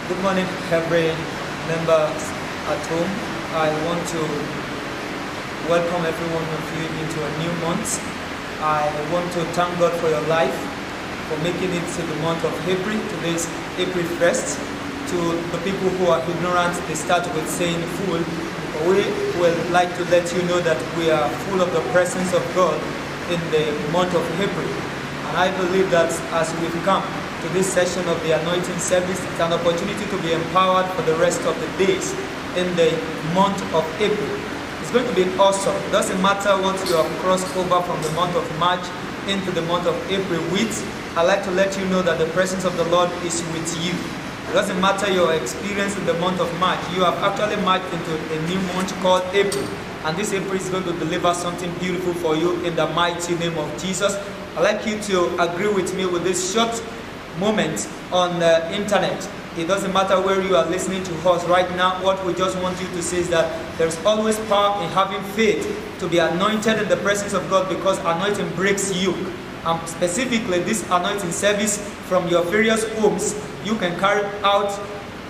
Good morning, every members at home. I want to welcome every one of you into a new month. I want to thank God for your life, for making it to the month of April. Today is April 1st. To the people who are ignorant, they start with saying full. We would like to let you know that we are full of the presence of God in the month of April. And I believe that as we've come to this session of the anointing service, it's an opportunity to be empowered for the rest of the days in the month of April. It's going to be awesome. It doesn't matter what you have crossed over from the month of March into the month of April with. I'd like to let you know that the presence of the Lord is with you. It doesn't matter your experience in the month of March. You have actually marched into a new month called April. And this April is going to deliver something beautiful for you in the mighty name of Jesus. I'd like you to agree with me with this short moment on the internet. It doesn't matter where you are listening to us right now. What we just want you to say is that there's always power in having faith to be anointed in the presence of God, because anointing breaks yoke. And specifically this anointing service from your various homes, you can carry out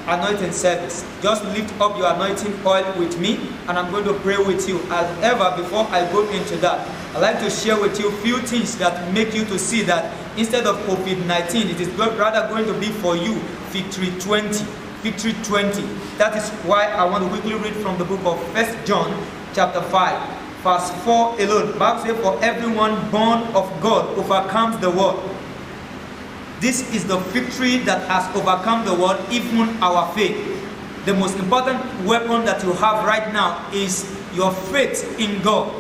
anointing service. Just lift up your anointing oil with me, and I'm going to pray with you. However, before I go into that, I'd like to share with you a few things that make you to see that instead of COVID-19, it is rather going to be for you Victory 20. Victory 20. That is why I want to quickly read from the book of 1 John chapter 5, verse 4 alone. The Bible says, for everyone born of God overcomes the world. This is the victory that has overcome the world, even our faith. The most important weapon that you have right now is your faith in God,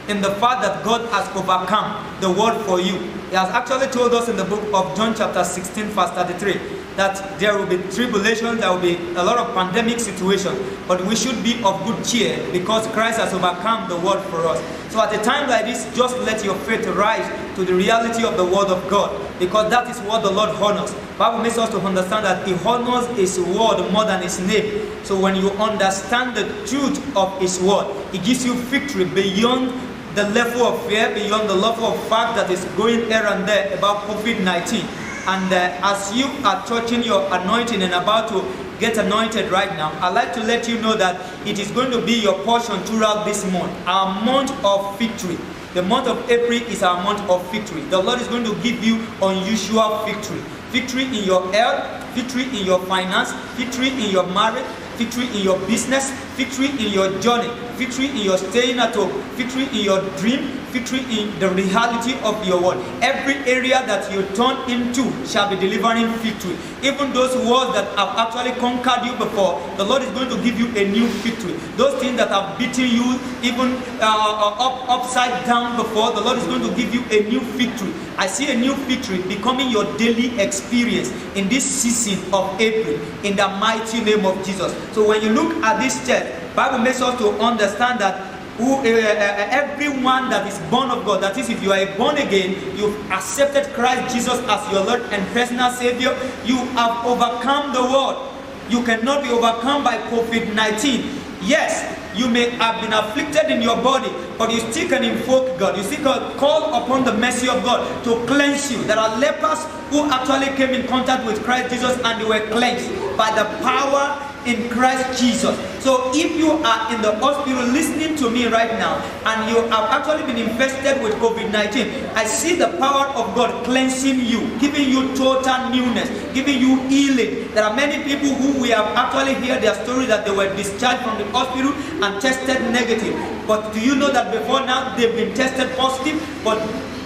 in the fact that God has overcome the world for you. He has actually told us in the book of John chapter 16 verse 33 that there will be tribulation, there will be a lot of pandemic situations, but we should be of good cheer because Christ has overcome the world for us. So at a time like this, just let your faith rise to the reality of the word of God, because that is what the Lord honors. The Bible makes us to understand that He honors His word more than His name. So when you understand the truth of His word, He gives you victory beyond the level of fear, beyond the level of fact that is going here and there about COVID-19. And as you are touching your anointing and about to get anointed right now, I'd like to let you know that it is going to be your portion throughout this month, our month of victory. The month of April is our month of victory. The Lord is going to give you unusual victory. Victory in your health, victory in your finance, victory in your marriage, victory in your business, victory in your journey, victory in your staying at home, victory in your dream, victory in the reality of your world. Every area that you turn into shall be delivering victory. Even those words that have actually conquered you before, the Lord is going to give you a new victory. Those things that have beaten you even upside down before, the Lord is going to give you a new victory. I see a new victory becoming your daily experience in this season of April, in the mighty name of Jesus. So when you look at this text, Bible makes us to understand that everyone that is born of God, that is, if you are born again, you've accepted Christ Jesus as your Lord and personal Savior, you have overcome the world. You cannot be overcome by COVID-19. Yes, you may have been afflicted in your body, but you still can invoke God. You still can call upon the mercy of God to cleanse you. There are lepers who actually came in contact with Christ Jesus and they were cleansed by the power in Christ Jesus. So if you are in the hospital listening to me right now and you have actually been infested with COVID-19, I see the power of God cleansing you, giving you total newness, giving you healing. There are many people who we have actually heard their story that they were discharged from the hospital and tested negative. But do you know that before now they've been tested positive, but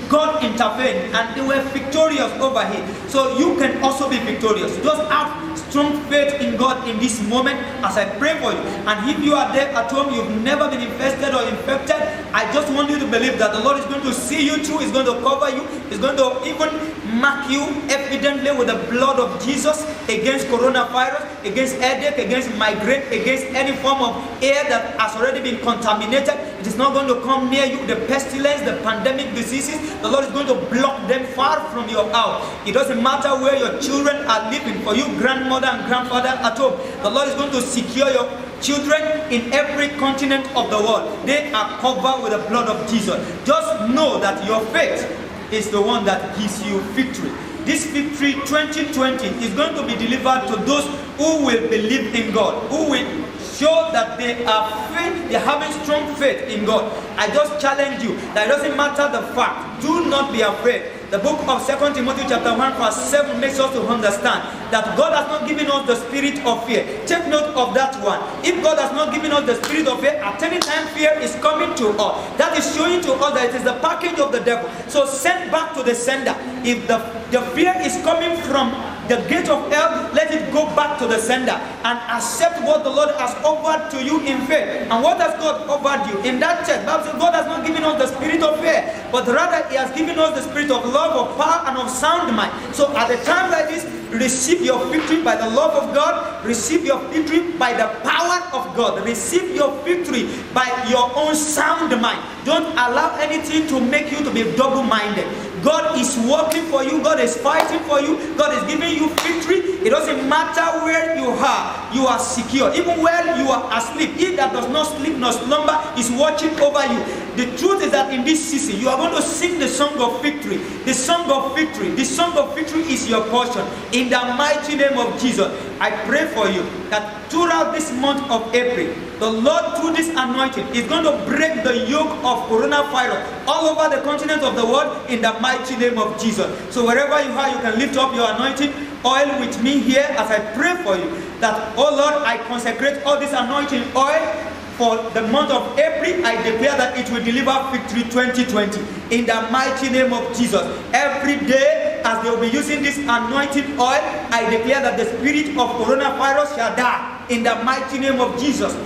God intervened and they were victorious over it. So you can also be victorious. Just have strong faith in God in this moment as I pray for you. And if you are there at home, you've never been infested or infected, I just want you to believe that the Lord is going to see you through, He's going to cover you, He's going to even mark you evidently with the blood of Jesus against coronavirus, against headache, against migraine, against any form of air that has already been contaminated. It is not going to come near you. The pestilence, the pandemic diseases, the Lord is going to block them far from your house. It doesn't matter where your children are living. For you, grandmother and grandfather at home, the Lord is going to secure your children in every continent of the world. They are covered with the blood of Jesus. Just know that your faith is the one that gives you victory. this victory 2020 is going to be delivered to those who will believe in God, who will show that they are faith, they're having strong faith in God. I just challenge you that it doesn't matter the fact, do not be afraid. The book of 2 Timothy chapter 1 verse 7 makes us to understand that God has not given us the spirit of fear. Take note of that one. If God has not given us the spirit of fear, at any time fear is coming to us. That is showing to us that it is the package of the devil. So send back to the sender. If the fear is coming from the gate of hell, let it go back to the sender and accept what the Lord has offered to you in faith. And what has God offered you? In that text, Bible says God has not given us the spirit of fear, but rather He has given us the spirit of love, of power, and of sound mind. So at a time like this, receive your victory by the love of God, receive your victory by the power of God, receive your victory by your own sound mind. Don't allow anything to make you to be double-minded. God is working for you, God is fighting for you, God is giving you victory. It doesn't matter where you are secure. Even when you are asleep, He that does not sleep nor slumber is watching over you. The truth is that in this season, you are going to sing the song of victory. The song of victory. The song of victory is your portion. In the mighty name of Jesus, I pray for you that throughout this month of April, the Lord, through this anointing, is going to break the yoke of coronavirus all over the continent of the world in the mighty name of Jesus. So wherever you are, you can lift up your anointing oil with me here as I pray for you that, oh Lord, I consecrate all this anointing oil for the month of April. I declare that it will deliver victory 2020 in the mighty name of Jesus. Every day as they will be using this anointing oil, I declare that the spirit of coronavirus shall die in the mighty name of Jesus.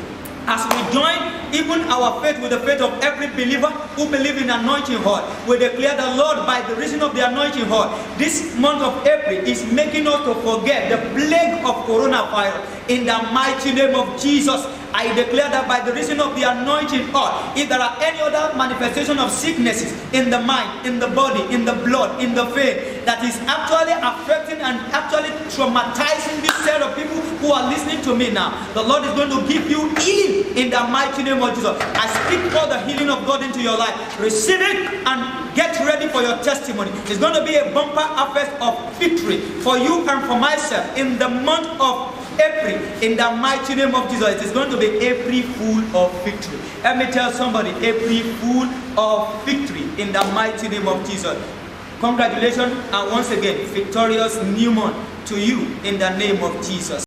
As we join even our faith with the faith of every believer who believe in anointing oil, we declare the Lord, by the reason of the anointing oil, this month of April is making us to forget the plague of coronavirus. In the mighty name of Jesus, I declare that by the reason of the anointing oil, if there are any other manifestation of sicknesses in the mind, in the body, in the blood, in the vein, that is actually affecting and actually traumatizing this set of people who are listening to me now, the Lord is going to give you healing in the mighty name of Jesus. I speak for the healing of God into your life. Receive it and get ready for your testimony. It's going to be a bumper harvest of victory for you and for myself in the month of April, in the mighty name of Jesus. It is going to be April full of victory. Let me tell somebody, April full of victory in the mighty name of Jesus. Congratulations, and once again, victorious new month to you in the name of Jesus.